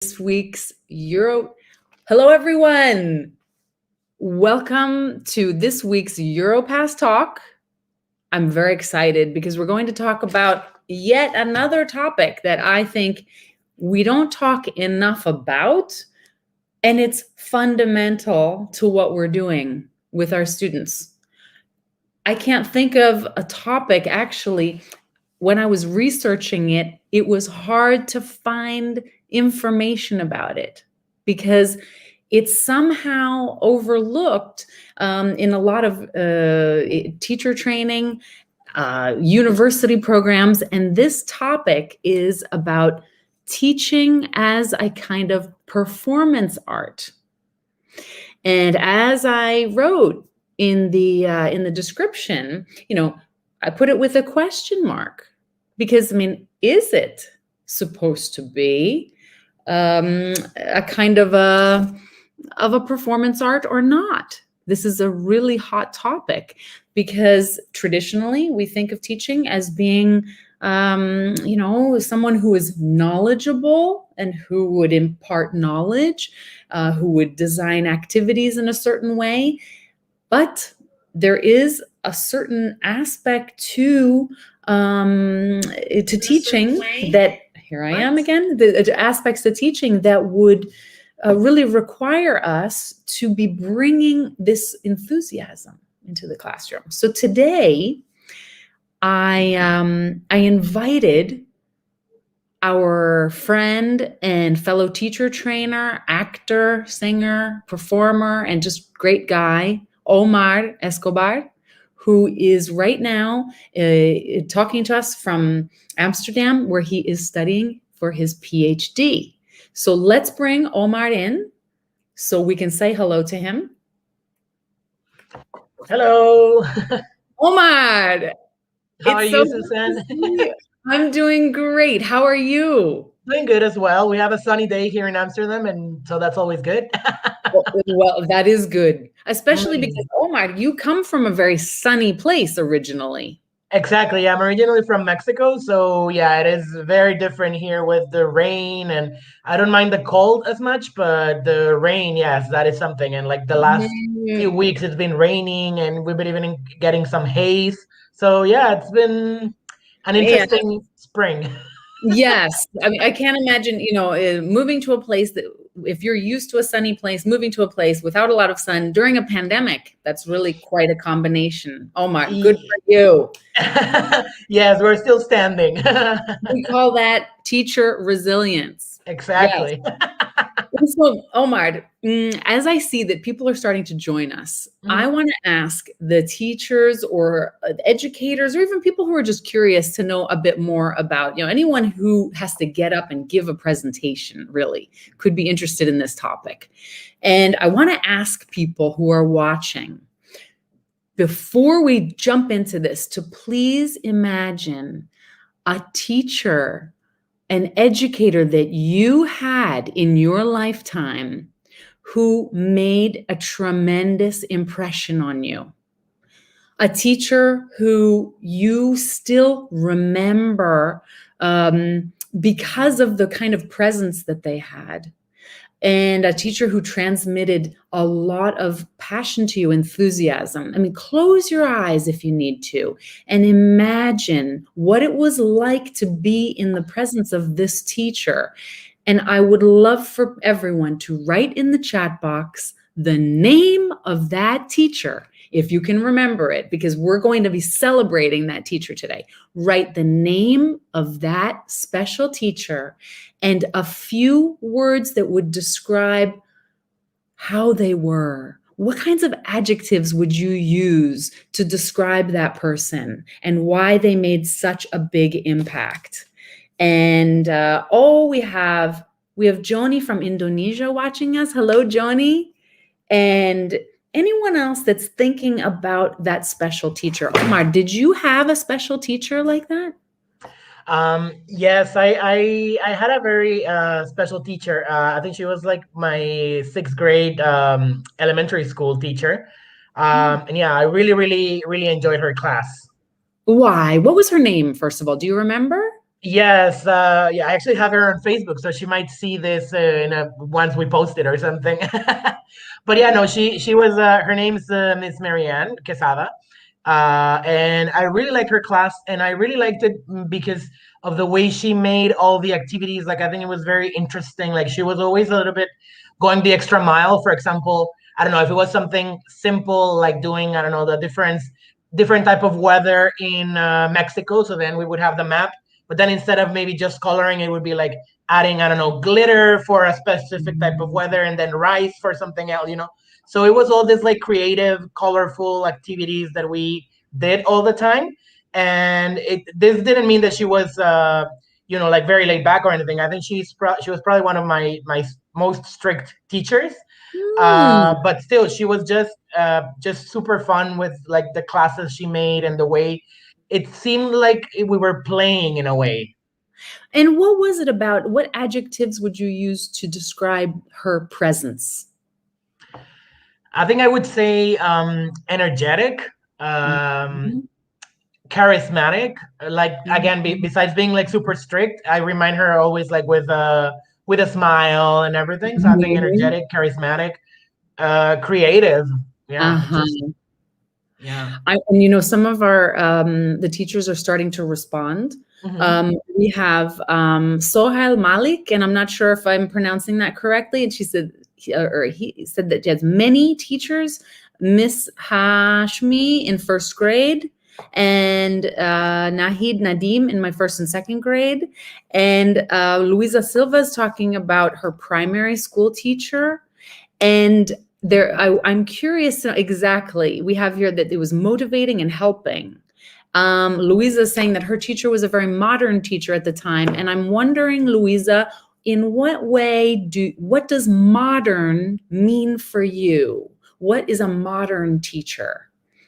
this week's Hello, everyone. Welcome to this week's Europass talk. I'm very excited because we're going to talk about yet another topic that I think we don't talk enough about, and it's fundamental to what we're doing with our students. I can't think of a topic, actually. When I was researching it, it was hard to find information about it because it's somehow overlooked in a lot of teacher training, university programs. And this topic is about teaching as a kind of performance art. And as I wrote in the description, I put it with a question mark because, is it supposed to be a kind of a performance art or not? This is a really hot topic because traditionally we think of teaching as being, someone who is knowledgeable and who would impart knowledge, who would design activities in a certain way. But there is a certain aspect to teaching that, here I am again, the aspects to teaching that would really require us to be bringing this enthusiasm into the classroom. So today, I invited our friend and fellow teacher trainer, actor, singer, performer, and just great guy, Omar Escobar, who is right now talking to us from Amsterdam, where he is studying for his PhD. So let's bring Omar in so we can say hello to him. Hello. Omar. How are you, Susan? I'm doing great. How are you? Doing good as well. We have a sunny day here in Amsterdam, and so that's always good. Well, that is good, especially because, Omar, you come from a very sunny place originally. Exactly. I'm originally from Mexico, so yeah, it is very different here with the rain, and I don't mind the cold as much, but the rain, yes, that is something. And like the last few weeks, it's been raining, and we've been even getting some haze. So yeah, it's been an interesting spring. Yes. I can't imagine, moving to a place that, if you're used to a sunny place, moving to a place without a lot of sun during a pandemic, that's really quite a combination. Omar, good for you. Yes, we're still standing. We call that teacher resilience. Exactly. Yes. So, Omar, as I see that people are starting to join us, I want to ask the teachers or educators or even people who are just curious to know a bit more about, anyone who has to get up and give a presentation really could be interested in this topic. And I want to ask people who are watching, before we jump into this, to please imagine a teacher, an educator that you had in your lifetime who made a tremendous impression on you. A teacher who you still remember because of the kind of presence that they had. And a teacher who transmitted a lot of passion to you, enthusiasm. Close your eyes if you need to and imagine what it was like to be in the presence of this teacher. And I would love for everyone to write in the chat box the name of that teacher, if you can remember it, because we're going to be celebrating that teacher today. Write the name of that special teacher and a few words that would describe how they were. What kinds of adjectives would you use to describe that person and why they made such a big impact? And we have Joni from Indonesia watching us. Hello, Joni. And anyone else that's thinking about that special teacher. Omar, did you have a special teacher like that? Yes, I had a very special teacher. I think she was like my sixth grade elementary school teacher. And yeah, I really, really, really enjoyed her class. Why? What was her name, first of all? Do you remember? Yes, yeah, I actually have her on Facebook, so she might see this once we post it or something. But yeah, no, she was her name's Miss Marianne Quesada, and I really like her class, and I really liked it because of the way she made all the activities. Like I think it was very interesting. Like she was always a little bit going the extra mile. For example, I don't know if it was something simple like doing I don't know the different type of weather in Mexico. So then we would have the map, but then instead of maybe just coloring, it would be like adding, I don't know, glitter for a specific type of weather and then rice for something else, you know? So it was all this like creative, colorful activities that we did all the time. And this didn't mean that she was, like very laid back or anything. I think she was probably one of my most strict teachers. Hmm. But still, she was just super fun with like the classes she made and the way it seemed like we were playing in a way. And what was it about? What adjectives would you use to describe her presence? I think I would say energetic, um, Mhm. charismatic. Like again, Mhm. besides being like super strict, I remind her always like with a smile and everything. So I think Mhm. energetic, charismatic, creative. Yeah, just Uh-huh. yeah. And you know, some of our the teachers are starting to respond. Hmm. We have Sohail Malik, and I'm not sure if I'm pronouncing that correctly. And she said, he said that she has many teachers, Miss Hashmi in first grade, and Nahid Nadim in my first and second grade, and Luisa Silva is talking about her primary school teacher. And I'm curious to know exactly. We have here that it was motivating and helping. Louisa is saying that her teacher was a very modern teacher at the time, and I'm wondering, Louisa, in what does modern mean for you? What is a modern teacher?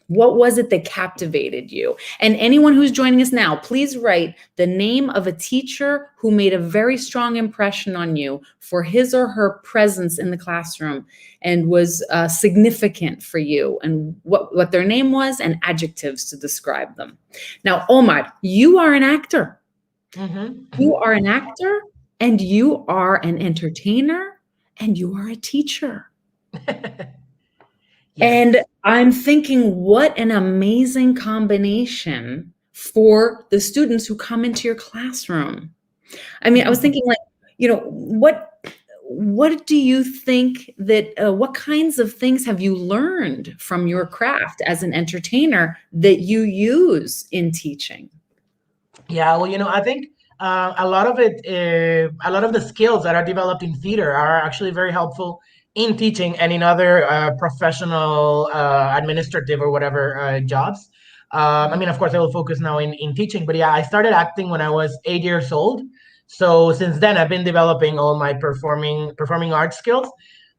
What was it that captivated you? And anyone who's joining us now, please write the name of a teacher who made a very strong impression on you for his or her presence in the classroom and was significant for you, and what their name was, and adjectives to describe them. Now, Omar, you are an actor. You Hmm. are an actor, and you are an entertainer, and you are a teacher. Yes. And I'm thinking, what an amazing combination for the students who come into your classroom. I mean, I was thinking, like, you know, what do you think that what kinds of things have you learned from your craft as an entertainer that you use in teaching? Yeah, well, I think a lot of the skills that are developed in theater are actually very helpful in teaching and in other professional, administrative or whatever jobs. I mean, of course, I will focus now in teaching, but yeah, I started acting when I was 8 years old. So since then, I've been developing all my performing arts skills.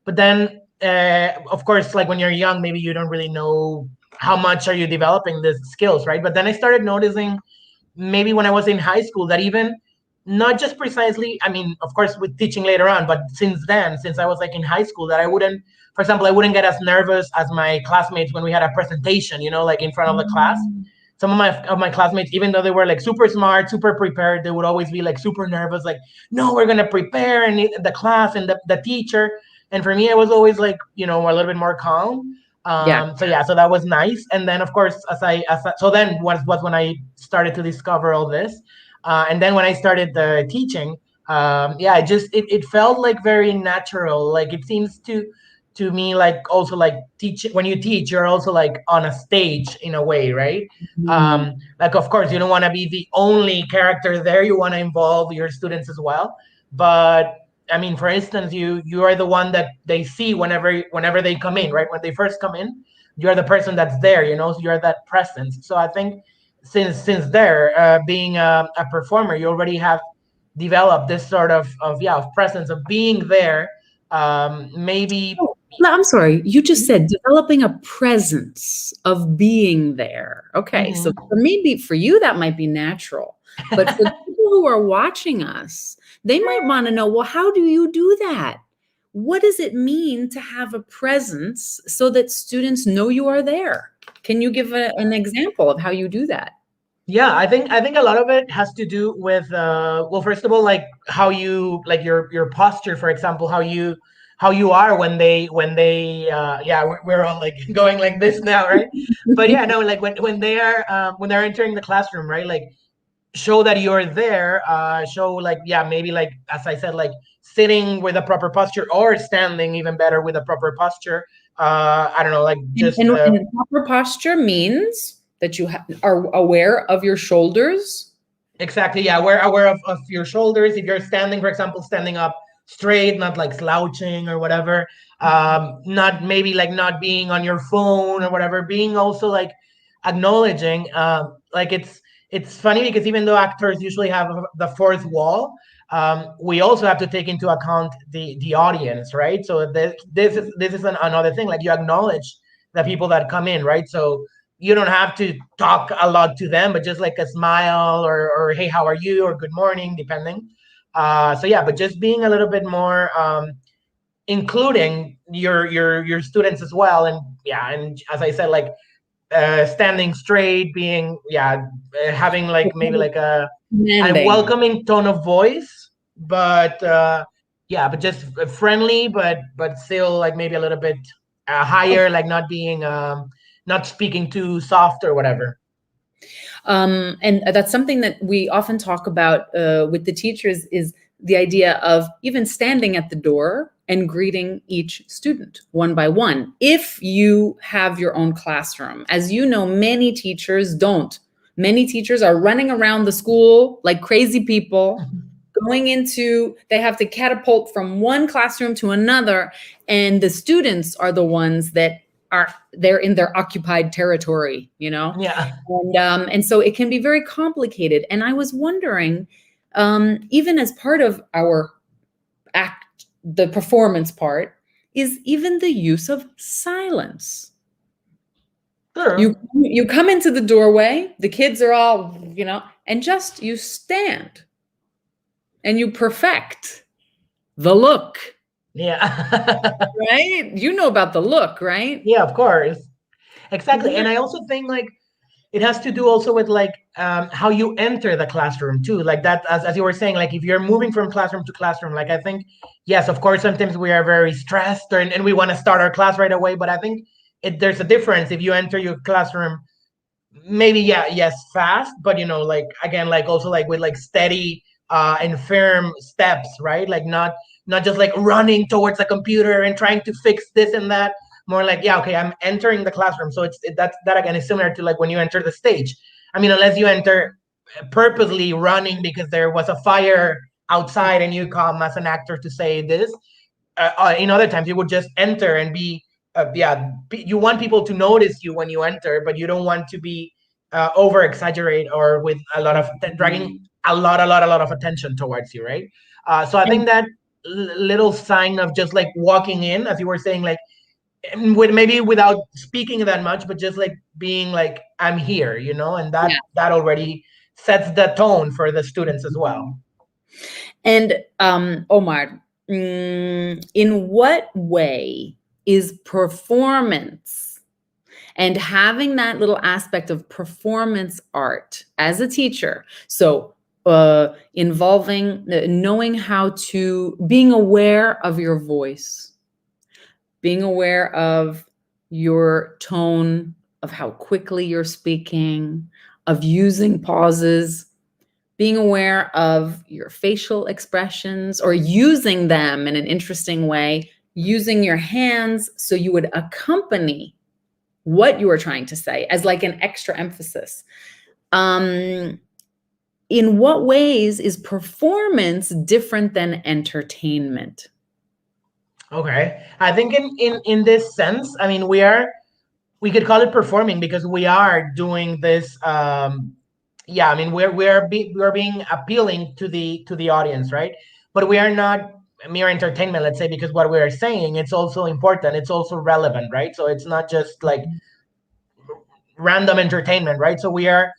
But then, of course, like when you're young, maybe you don't really know how much are you developing these skills, right? But then I started noticing maybe when I was in high school that even not just precisely, I mean, of course, with teaching later on, but since then, since I was like in high school, that I wouldn't, for example, I wouldn't get as nervous as my classmates when we had a presentation, like in front of the class. Mm. Some of my classmates, even though they were like super smart, super prepared, they would always be like super nervous, like, no, we're gonna prepare and the class and the teacher. And for me, I was always like, a little bit more calm. Yeah. So yeah, so that was nice. And then of course, so then was when I started to discover all this. And then when I started the teaching, yeah, it felt like very natural. Like it seems to me like also like teach when you teach, you're also like on a stage in a way, right? Mm. Like of course you don't want to be the only character there. You want to involve your students as well. But I mean, for instance, you are the one that they see whenever they come in, right? When they first come in, you're the person that's there, so you're that presence. So I think since there, being a performer, you already have developed this sort of presence of being there. Maybe. Oh, no, I'm sorry. You just said developing a presence of being there. Okay, so Mhm. maybe for you that might be natural, but for people who are watching us, they might want to know, well, how do you do that? What does it mean to have a presence so that students know you are there? Can you give an example of how you do that? Yeah, I think a lot of it has to do with well, first of all, like how you like your posture, for example, how you are when they yeah, we're all like going like this now, right? But yeah, no, like when they're entering the classroom, right? Like show that you're there, show like yeah, maybe like as I said, like sitting with a proper posture or standing even better with a proper posture. I don't know, like just And proper posture means that you are aware of your shoulders. exactly, yeah. Aware of your shoulders. If you're standing, for example, standing up straight, not like slouching or whatever. Not maybe like not being on your phone or whatever. Being also like acknowledging. Like it's funny because even though actors usually have the fourth wall, we also have to take into account the audience, right? So this is another thing. Like you acknowledge the people that come in, right? So you don't have to talk a lot to them, but just like a smile or hey, how are you? Or good morning, depending. So yeah, but just being a little bit more including your students as well. And yeah, and as I said, like standing straight, being yeah, having like maybe like a Demanding. welcoming tone of voice, but yeah, but just friendly, but still like maybe a little bit higher, like not being not speaking too soft or whatever. And that's something that we often talk about with the teachers is the idea of even standing at the door and greeting each student one by one. If you have your own classroom, as you know, many teachers don't. Many teachers are running around the school like crazy people, going into, they have to catapult from one classroom to another, and the students are the ones that are, they're in their occupied territory, you know. Yeah. And so it can be very complicated. And I was wondering, even as part of our act, the performance part, is even the use of silence. Sure. You come into the doorway, the kids are all, you know, and just you stand and you perfect the look, Yeah. right? You know about the look, right? Yeah, of course. Exactly. And I also think like it has to do also with like how you enter the classroom too. Like that, as you were saying, like if you're moving from classroom to classroom, like I think, yes, of course, sometimes we are very stressed and we want to start our class right away. But I think there's a difference if you enter your classroom maybe yeah, yes, fast, but you know, like again, like also like with like steady and firm steps, right? Like not just like running towards the computer and trying to fix this and that. More like yeah, okay, I'm entering the classroom. So that again is similar to like when you enter the stage. I mean, unless you enter purposely running because there was a fire outside and you come as an actor to say this, in other times you would just enter and be yeah, you want people to notice you when you enter, but you don't want to be over exaggerate or with a lot of dragging a lot of attention towards you, right? So I think And that little sign of just like walking in, as you were saying, like with maybe without speaking that much, but just like being like I'm here, you know, and yeah. that already sets the tone for the students as well. And Omar, in what way is performance and having that little aspect of performance art as a teacher? So, involving knowing how to, being aware of your voice, being aware of your tone, of how quickly you're speaking, of using pauses, being aware of your facial expressions or using them in an interesting way, using your hands so you would accompany what you were trying to say as like an extra emphasis. Um, in what ways is performance different than entertainment? Okay, I think in this sense, I mean, we could call it performing because we are doing this yeah, I mean we're being appealing to the audience, right? But we are not mere entertainment, let's say, because what we are saying, it's also important, it's also relevant, right? So it's not just like random entertainment, right? So we are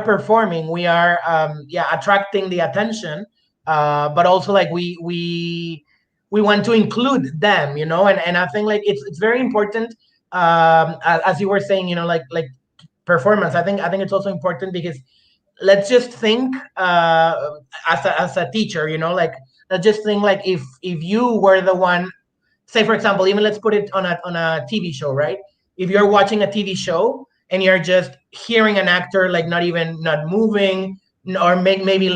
performing, we are yeah, attracting the attention, but also like we want to include them, you know. And I think like it's very important, as you were saying, you know, like performance, I think it's also important because let's just think as a teacher, like let's just think like if you were the one, say for example, even let's put it on a TV show, right? If you're watching a TV show and you're just hearing an actor like not moving, or maybe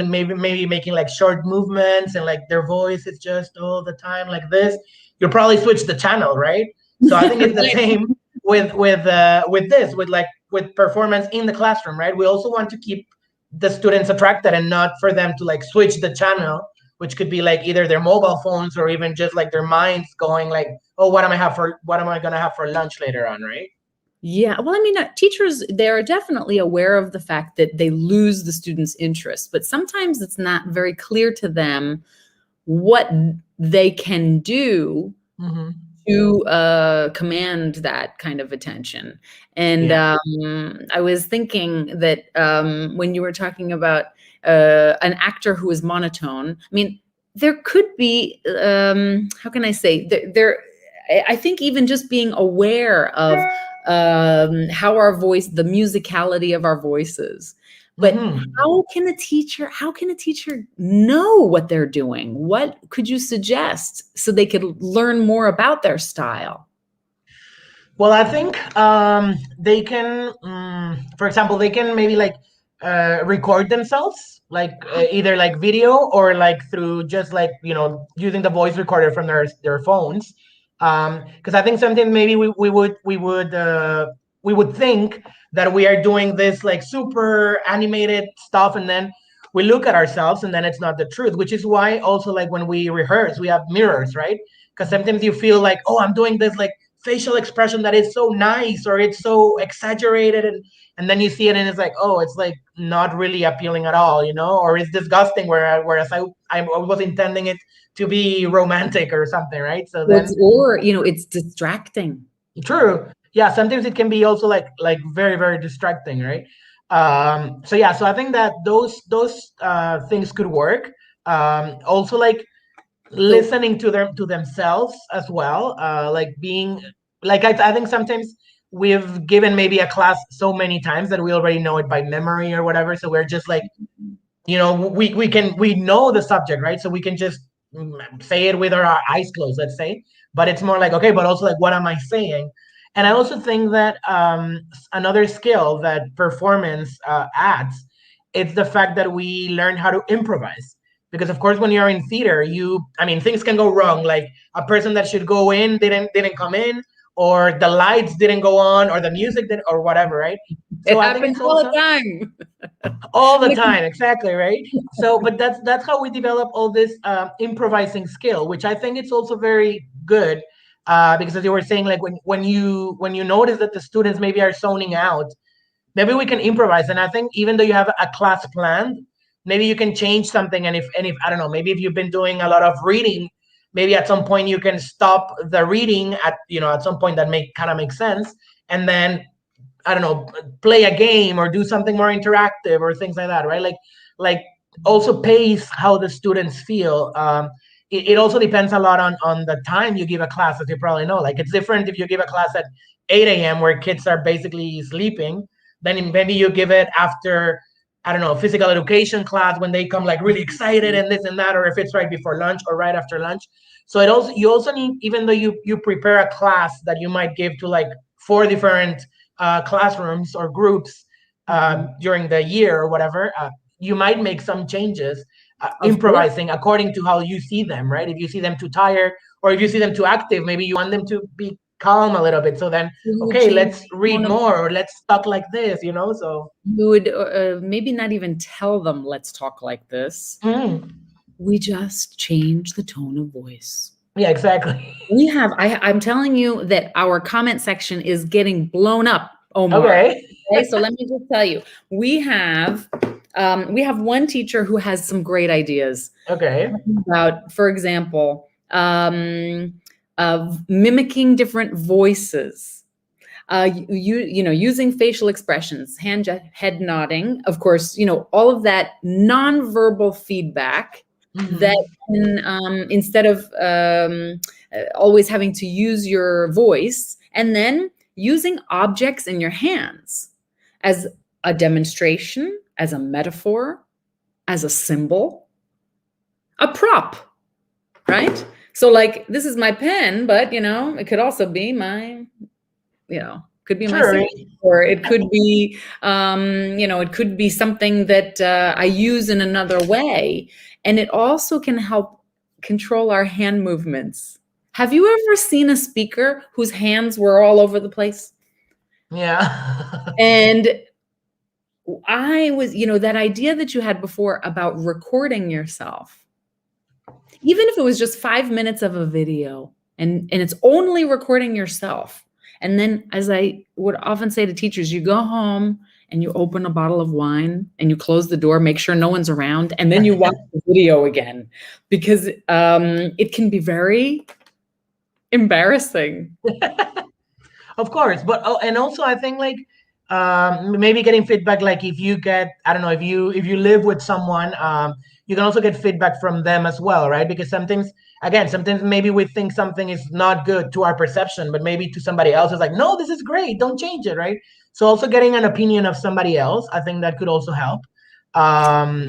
making like short movements, and like their voice is just all the time like this, you'll probably switch the channel, right? So I think it's the same with this, with performance in the classroom, right? We also want to keep the students attracted and not for them to like switch the channel, which could be like either their mobile phones or even just like their minds going like, oh, what am I gonna have for lunch later on, right? Yeah, well, I mean, teachers, they're definitely aware of the fact that they lose the students' interest, but sometimes it's not very clear to them what they can do Mm-hmm. to command that kind of attention. And Yeah. I was thinking that when you were talking about an actor who is monotone, I mean, there could be, how can I say, I think even just being aware of how our voice, the musicality of our voices. But Mm-hmm. how can a teacher know what they're doing? What could you suggest so they could learn more about their style? Well, I think they can, for example, they can maybe like record themselves, like either like video or like through just like using the voice recorder from their phones. Because I think sometimes maybe we would think that we are doing this like super animated stuff, and then we look at ourselves, and then it's not the truth. Which is why also like when we rehearse, we have mirrors, right? Because sometimes you feel like, oh, I'm doing this like facial expression that is so nice or it's so exaggerated, and then you see it and it's like, oh, it's like not really appealing at all, or it's disgusting, whereas I was intending it to be romantic or something, right? So then It's distracting. true, yeah, sometimes it can be also like very very distracting, right? So yeah, so I think that those things could work. Also like So listening to themselves as well, like being like I think sometimes we've given maybe a class so many times that we already know it by memory or whatever, so we're just like, we know the subject, right? So we can just say it with our eyes closed, let's say. But it's more like, okay, but also like, what am I saying? And I also think that another skill that performance adds, it's the fact that we learn how to improvise. Because of course, when you're in theater, things can go wrong. Like a person that should go in didn't come in, or the lights didn't go on, or the music did, or whatever, right? So it I think happens it's all also the time. all the time, exactly, right? So but that's how we develop all this improvising skill, which I think it's also very good, because as you were saying, like when you notice that the students maybe are zoning out, maybe we can improvise. And I think even though you have a class planned, maybe you can change something. And if I don't know, maybe if you've been doing a lot of reading, maybe at some point you can stop the reading at some point that make sense, and then I don't know, play a game or do something more interactive or things like that, right? Like also pace how the students feel. It also depends a lot on the time you give a class, as you probably know. Like it's different if you give a class at 8 a.m. where kids are basically sleeping, then maybe you give it after, I don't know, physical education class when they come like really excited and this and that, or if it's right before lunch or right after lunch. So you also need, even though you prepare a class that you might give to like four different classrooms or groups during the year or whatever, you might make some changes, Of course. improvising according to how you see them, right? If you see them too tired or if you see them too active, maybe you want them to be calm a little bit. So then, So you would okay, change let's the read tone of more or let's talk like this, So, you would maybe not even tell them, let's talk like this. mm, We just change the tone of voice. yeah, exactly. I'm telling you that our comment section is getting blown up, Omar. Okay. Okay, so let me just tell you, we have one teacher who has some great ideas Okay. about, for example, mimicking different voices. Using facial expressions, head nodding, of course, all of that nonverbal feedback that Hmm. can, instead of always having to use your voice, and then using objects in your hands as a demonstration, as a metaphor, as a symbol, a prop, right? So like, this is my pen, but it could also be my, could be my Sure. suit, or it could be, it could be something that I use in another way. And it also can help control our hand movements. Have you ever seen a speaker whose hands were all over the place? Yeah. And I was, that idea that you had before about recording yourself, even if it was just 5 minutes of a video, and it's only recording yourself. And then, as I would often say to teachers, you go home and you open a bottle of wine and you close the door, make sure no one's around, and then you watch the video again, because it can be very embarrassing. Of course, but and also I think like maybe getting feedback, like if you get, I don't know, if you live with someone, you can also get feedback from them as well, right? Because sometimes maybe we think something is not good to our perception, but maybe to somebody else is like, no, this is great, don't change it, right? So also getting an opinion of somebody else, I think that could also help.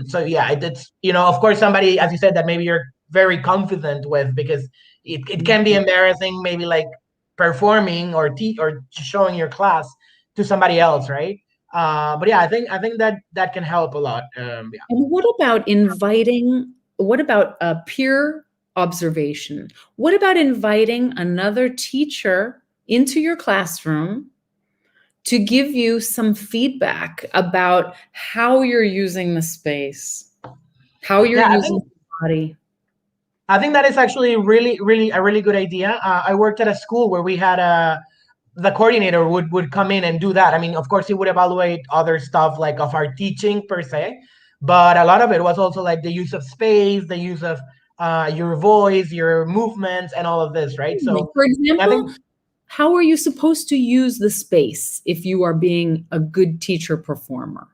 So yeah, it's of course somebody, as you said, that maybe you're very confident with, because it can be embarrassing, maybe like performing or showing your class to somebody else, right? But yeah, I think that can help a lot. Yeah. And what about peer observation? What about inviting another teacher into your classroom to give you some feedback about how you're using the space, how you're Yeah, using the body? I think that is actually really a really good idea. I worked at a school where we had the coordinator would come in and do that. I mean, of course, he would evaluate other stuff like of our teaching per se, but a lot of it was also like the use of space, the use of your voice, your movements, and all of this, right? So For I example, think, how are you supposed to use the space if you are being a good teacher performer?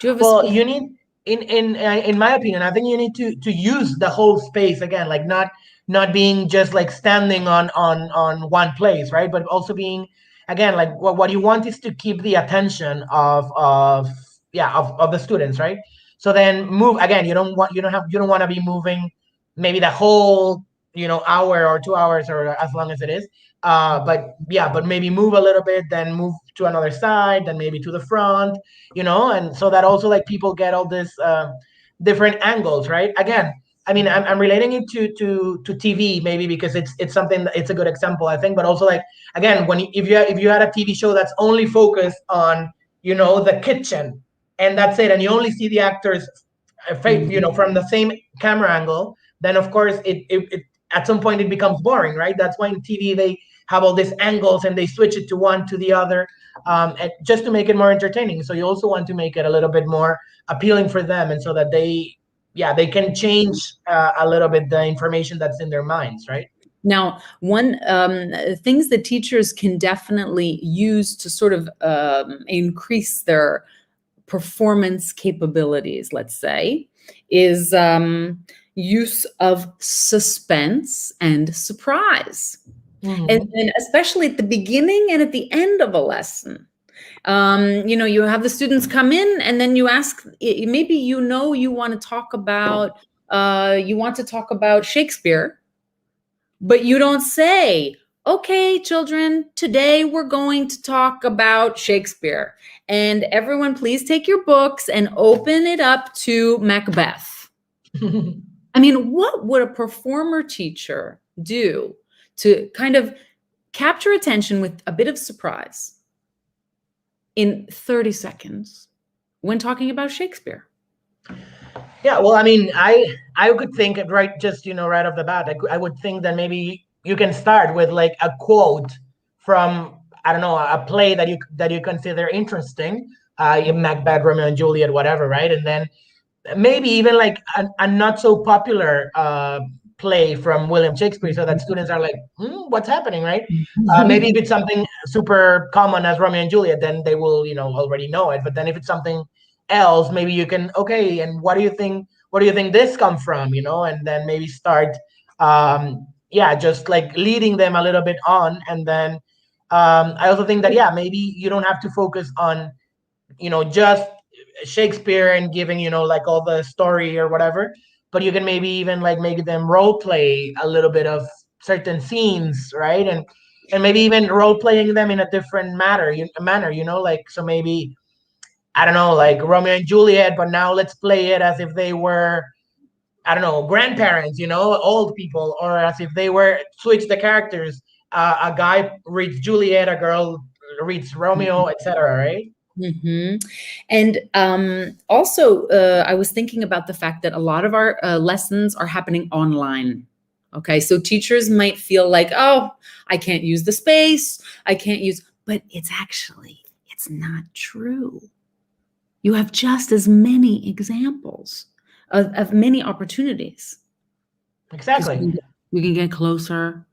Do you have a well, specific? you need, in my opinion, I think you need to use the whole space again, like not being just like standing on one place, right? But also being, again, like what you want is to keep the attention of the students, right? So then move again. You don't want to be moving maybe the whole hour or 2 hours or as long as it is. But yeah, but maybe move a little bit, then move to another side, then maybe to the front, and so that also like people get all this different angles, right? Again, I mean, I'm relating it to TV maybe because it's something it's a good example, I think, but also like, again, if you had a TV show that's only focused on the kitchen, and that's it, and you only see the actors from the same camera angle, then of course it at some point it becomes boring, right? That's why in TV they have all these angles and they switch it to one to the other, and just to make it more entertaining. So you also want to make it a little bit more appealing for them, and so that they can change a little bit the information that's in their minds, right? Now, one things that teachers can definitely use to sort of increase their performance capabilities, let's say, is use of suspense and surprise. Mm-hmm. And especially at the beginning and at the end of a lesson. You have the students come in and then you ask, maybe you want to talk about Shakespeare, but you don't say, okay, children, today we're going to talk about Shakespeare. And everyone, please take your books and open it up to Macbeth. I mean, what would a performer teacher do to kind of capture attention with a bit of surprise in 30 seconds when talking about Shakespeare? Yeah, well, I mean, I could think it right, just right off the bat. I would think that maybe you can start with like a quote from, I don't know, a play that you consider interesting, Macbeth, Romeo and Juliet, whatever, right? And then maybe even like a not so popular play from William Shakespeare, so that students are like, what's happening, right? Maybe if it's something super common as Romeo and Juliet, then they will already know it. But then if it's something else, maybe you can, okay, and what do you think this come from, and then maybe start yeah, just like leading them a little bit on. And then I also think that, yeah, maybe you don't have to focus on just Shakespeare and giving, like all the story or whatever, but you can maybe even like make them role play a little bit of certain scenes, right? And maybe even role playing them in a different manner, like, so maybe, I don't know, like Romeo and Juliet, but now let's play it as if they were, I don't know, grandparents, old people, or as if they were switch the characters. A guy reads Juliet, a girl reads Romeo, etc. Right? Hmm. And also, I was thinking about the fact that a lot of our lessons are happening online. Okay, so teachers might feel like, oh, I can't use the space, but it's not true. You have just as many examples of many opportunities. Because Exactly. you can get closer,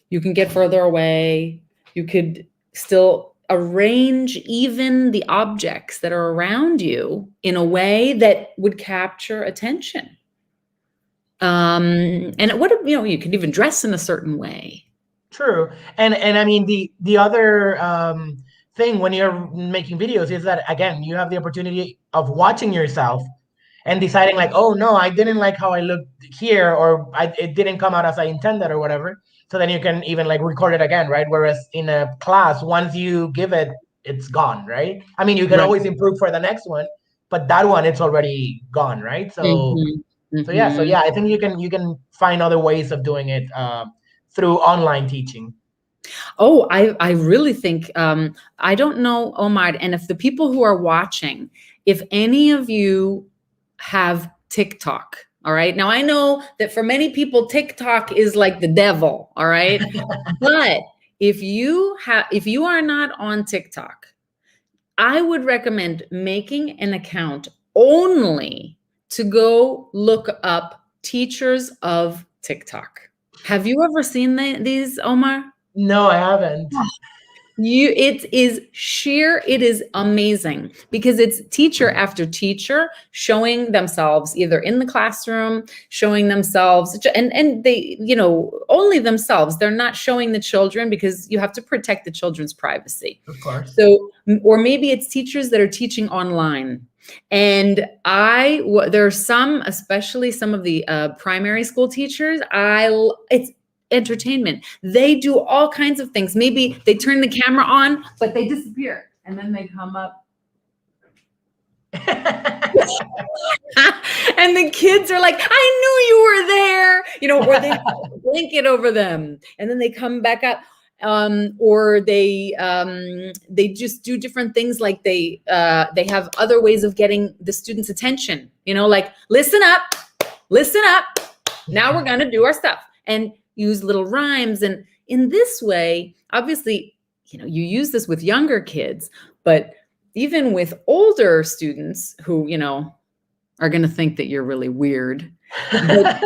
you can get further away, you could still arrange even the objects that are around you in a way that would capture attention. And you can even dress in a certain way. True. And I mean, the other thing when you're making videos is that, again, you have the opportunity of watching yourself and deciding like, oh no, I didn't like how I looked here, or it didn't come out as I intended or whatever. So then you can even like record it again, right? Whereas in a class, once you give it, it's gone, right? I mean, you can Right. always improve for the next one, but that one, it's already gone, right? So Mhm. so Mhm. yeah, I think you can find other ways of doing it through online teaching. Oh, I really think I don't know, Omar, and if the people who are watching, if any of you have TikTok, all right. Now I know that for many people, TikTok is like the devil, all right. But if you are not on TikTok, I would recommend making an account only to go look up teachers of TikTok. Have you ever seen these, Omar? No, I haven't. It is amazing because it's teacher after teacher showing themselves either in the classroom, showing themselves, and they, only themselves. They're not showing the children because you have to protect the children's privacy. Of course. So, or maybe it's teachers that are teaching online. And there are some, especially some of the primary school teachers, it's entertainment. They do all kinds of things. Maybe they turn the camera on, but they disappear and then they come up. And the kids are like, I knew you were there, or they have a blanket over them and then they come back up. Or they just do different things, like they have other ways of getting the students' attention, like listen up, now we're going to do our stuff, and use little rhymes. And in this way, obviously, you use this with younger kids, but even with older students who, are going to think that you're really weird, but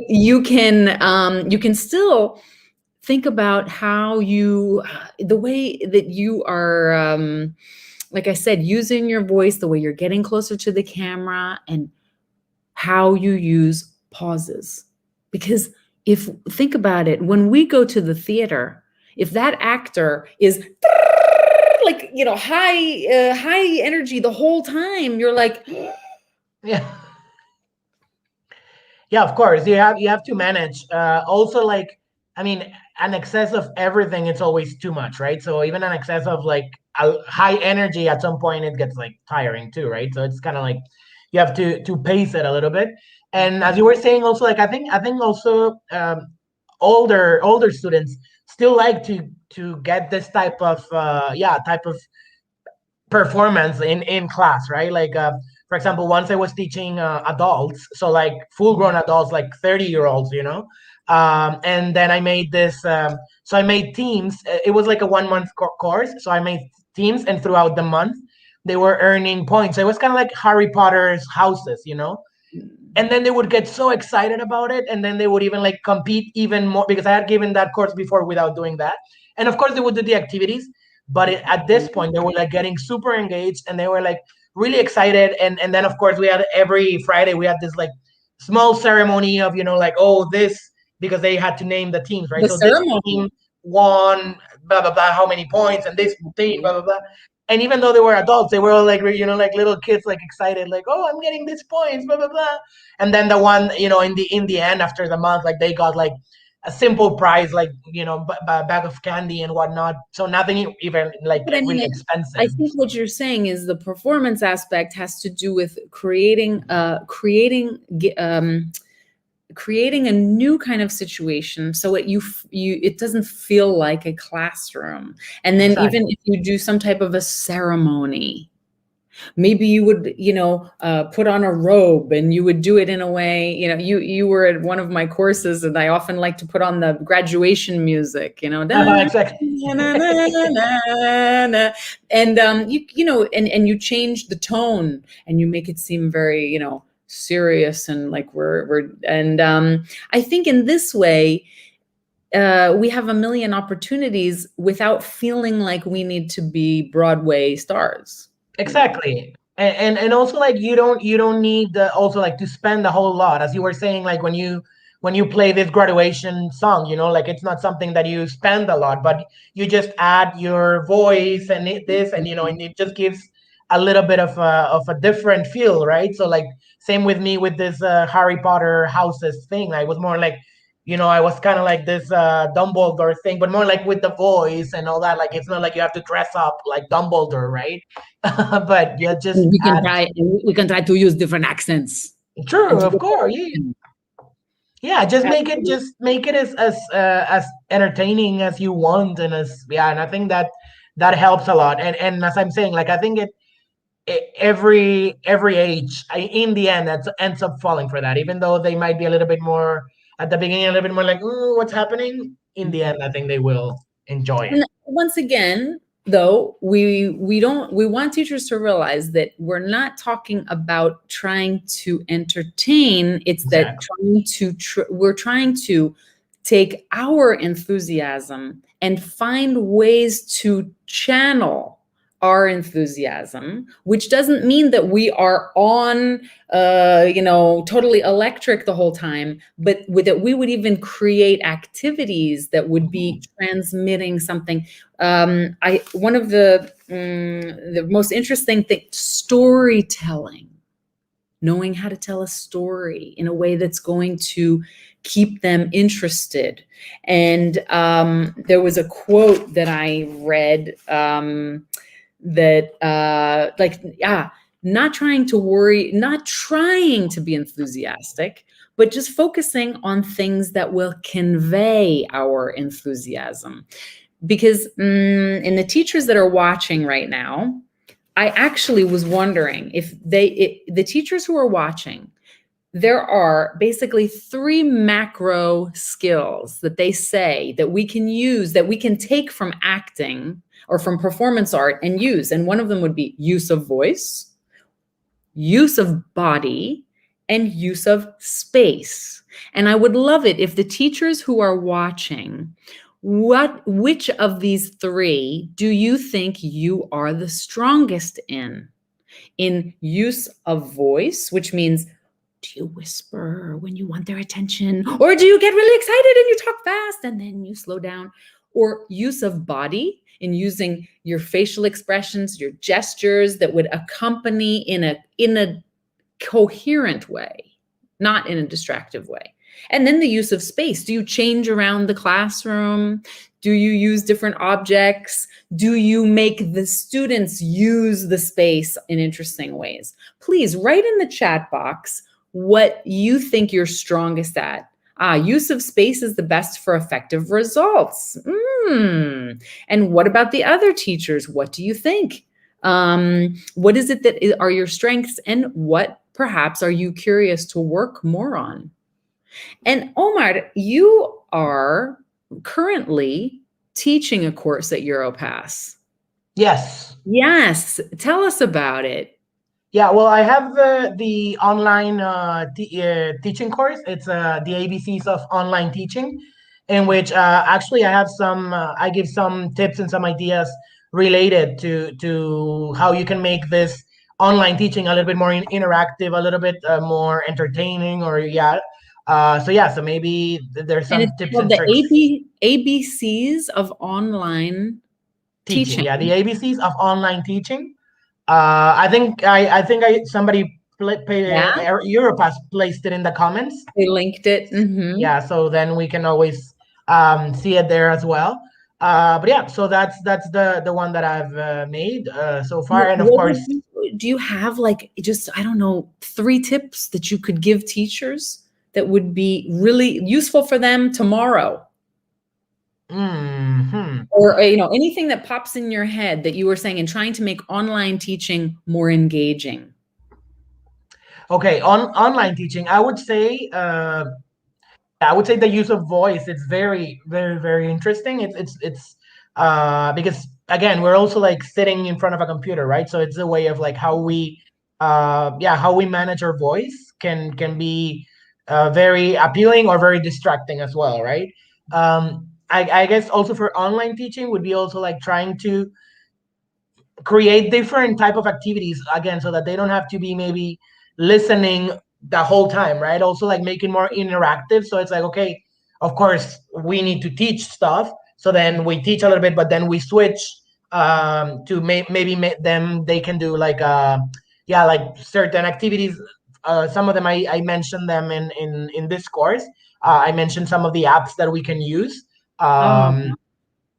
you can still think about how the way that you are, like I said, using your voice, the way you're getting closer to the camera, and how you use pauses. Because think about it, when we go to the theater, if that actor is like, high energy the whole time, you're like, Yeah. Yeah, of course. You have to manage. Also, like, I mean, an excess of everything, it's always too much, right? So even an excess of like a high energy, at some point it gets like tiring too, right? So it's kind of like you have to pace it a little bit. And as you were saying, also, like, I think also older students still like to get this type of performance in class, right? Like, for example, once I was teaching adults, so like full grown adults, like 30-year-olds, and then I made this. So I made teams. It was like a 1 month course. So I made teams, and throughout the month, they were earning points. So it was kind of like Harry Potter's houses. And then they would get so excited about it, and then they would even like compete even more, because I had given that course before without doing that. And of course they would do the activities, but at this point they were like getting super engaged, and they were like really excited. And then of course we had every Friday we had this like small ceremony of, like, oh, this, because they had to name the teams, right? the So this ceremony. team won blah blah blah how many points, and this team blah blah blah. And even though they were adults, they were all like, like little kids, like excited, like, oh, I'm getting these points, blah blah blah. And then the one, in the end, after the month, like they got like a simple prize, like a bag of candy and whatnot. So nothing even like But I mean, really I expensive. think what you're saying is the performance aspect has to do with creating a new kind of situation, so it doesn't feel like a classroom. And then even Exactly. if you do some type of a ceremony, maybe you would put on a robe, and you would do it in a way, you were at one of my courses, and I often like to put on the graduation music, Exactly. and and you change the tone, and you make it seem very serious, and like we're and I think in this way we have a million opportunities without feeling like we need to be Broadway stars. Exactly. And also, like, you don't need also like to spend a whole lot, as you were saying, like when you play this graduation song, like it's not something that you spend a lot, but you just add your voice and this, and and it just gives a little bit of a different feel, right? So like, same with me with this Harry Potter houses thing. I was more like, I was kind of like this Dumbledore thing, but more like with the voice and all that. Like, it's not like you have to dress up like Dumbledore, right? But yeah, just We can add. try we can try to use different accents and True, to of get course. Yeah, that. yeah. Absolutely. Just make it as entertaining as you want, and and I think that helps a lot. And as I'm saying, like, I think every age, in the end, that ends up falling for that, even though they might be a little bit more at the beginning, a little bit more like, "Ooh, what's happening?" In the end, I think they will enjoy it. And once again, though, we want teachers to realize that we're not talking about trying to entertain. It's that Exactly. we're trying to take our enthusiasm and find ways to channel our enthusiasm, which doesn't mean that we are on totally electric the whole time, but that we would even create activities that would be transmitting something. I One of the most interesting things, storytelling, knowing how to tell a story in a way that's going to keep them interested. And there was a quote that I read, that like, yeah, not trying to worry, not trying to be enthusiastic, but just focusing on things that will convey our enthusiasm. Because in the teachers that are watching right now, I actually was wondering if the teachers who are watching, there are basically three macro skills that they say that we can use, that we can take from acting or from performance art and use. And one of them would be use of voice, use of body, and use of space. And I would love it if the teachers who are watching, which of these three do you think you are the strongest in? In use of voice, which means, do you whisper when you want their attention? Or do you get really excited and you talk fast and then you slow down? Or use of body, in using your facial expressions, your gestures that would accompany in a coherent way, not in a distractive way. And then the use of space. Do you change around the classroom? Do you use different objects? Do you make the students use the space in interesting ways? Please write in the chat box what you think you're strongest at. Use of space is the best for effective results. And what about the other teachers? What do you think? What is it that are your strengths, and what perhaps are you curious to work more on? And Omar, you are currently teaching a course at Europass. Yes. Yes, tell us about it. Yeah, well, I have the online teaching course. It's the ABCs of online teaching, in which actually I give some tips and some ideas related to how you can make this online teaching a little bit more interactive, a little bit more entertaining, or yeah. So maybe there's And some it's tips called and the tricks. ABCs of online. Teaching. Yeah, the ABCs of online teaching. I think somebody Yeah, Europass placed it in the comments. they linked it. Yeah, so then we can always see it there as well. But yeah, so that's the one that I've made so far, and of What would course. do you have like just, I don't know, 3 tips that you could give teachers that would be really useful for them tomorrow? Or, anything that pops in your head that you were saying in trying to make online teaching more engaging. Okay, on online teaching, I would say the use of voice. It's very, very, very interesting. It's because again, we're also like sitting in front of a computer, right? So it's a way of like how we manage our voice can be very appealing or very distracting as well, right? I guess also for online teaching would be also like trying to create different type of activities again, so that they don't have to be maybe listening the whole time, right? Also like making more interactive, so it's like, okay, of course we need to teach stuff, so then we teach a little bit, but then we switch to them, they can do like yeah, like certain activities. Some of them I mentioned them in this course. I mentioned some of the apps that we can use. Oh,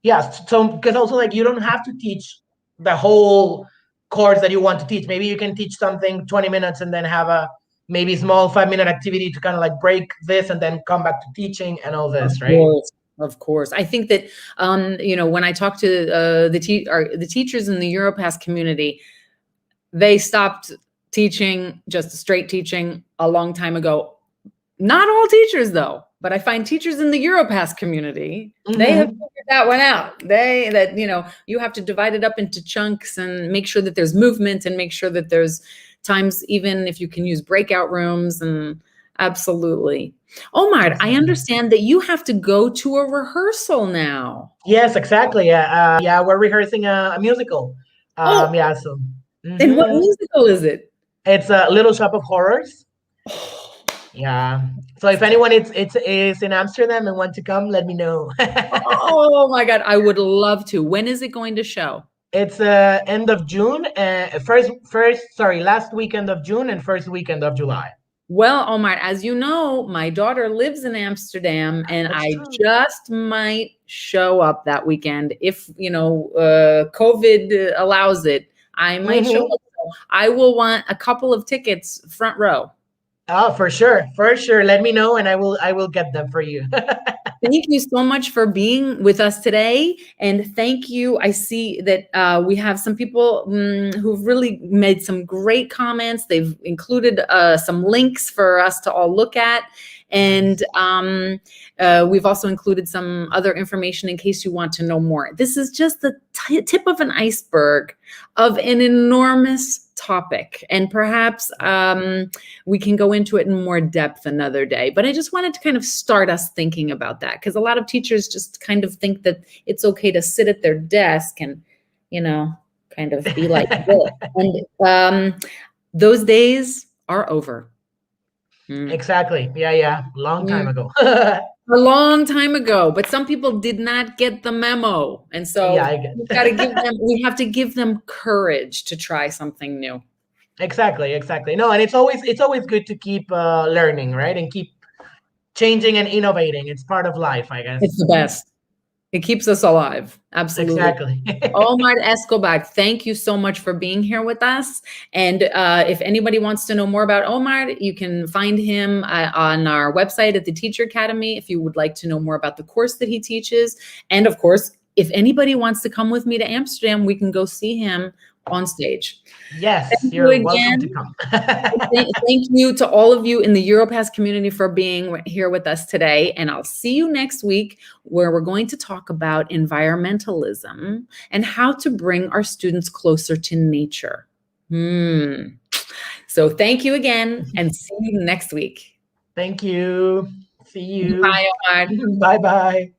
Yeah, so because also like you don't have to teach the whole course that you want to teach. Maybe you can teach something 20 minutes and then have a maybe small 5-minute activity to kind of like break this and then come back to teaching and all of this, right? course. Of course. I think that, when I talk to the teachers in the Europass community, they stopped teaching, just straight teaching, a long time ago. Not all teachers, though, but I find teachers in the Europass community, they have figured that one out. You have to divide it up into chunks and make sure that there's movement and make sure that there's times, even if you can use breakout rooms, and absolutely. Omar, I understand that you have to go to a rehearsal now. Yes, exactly. Yeah, we're rehearsing a musical. Oh, Yeah, so and what musical is it? it's a Little Shop of Horrors. Yeah. So if anyone is in Amsterdam and want to come, let me know. Oh my God, I would love to. When is it going to show? It's end of June, last weekend of June and first weekend of July. Well, Omar, as you know, my daughter lives in Amsterdam, and That's I true. just might show up that weekend if, COVID allows it. I might show up. So I will want a couple of tickets front row. Oh, for sure, for sure. Let me know, and I will get them for you. Thank you so much for being with us today. And thank you. I see that we have some people who've really made some great comments. They've included some links for us to all look at. And we've also included some other information in case you want to know more. This is just the tip of an iceberg of an enormous topic, and perhaps we can go into it in more depth another day. But I just wanted to kind of start us thinking about that, because a lot of teachers just kind of think that it's okay to sit at their desk and, kind of be like this. And those days are over. Exactly. Yeah. Long time ago. A long time ago, but some people did not get the memo. And Yeah, so I get. we have to give them courage to try something new. Exactly. No, and it's always good to keep learning, right? And keep changing and innovating. It's part of life, I guess. It's the best. It keeps us alive. Absolutely. Exactly. Omar Escobar, thank you so much for being here with us. And if anybody wants to know more about Omar, you can find him on our website at the Teacher Academy if you would like to know more about the course that he teaches. And of course, if anybody wants to come with me to Amsterdam, we can go see him on stage. Yes, Thank you you're welcome again. to come. Thank you to all of you in the Europass community for being here with us today. And I'll see you next week, where we're going to talk about environmentalism and how to bring our students closer to nature. So thank you again, and see you next week. Thank you. See you. Bye, Omar. Bye bye.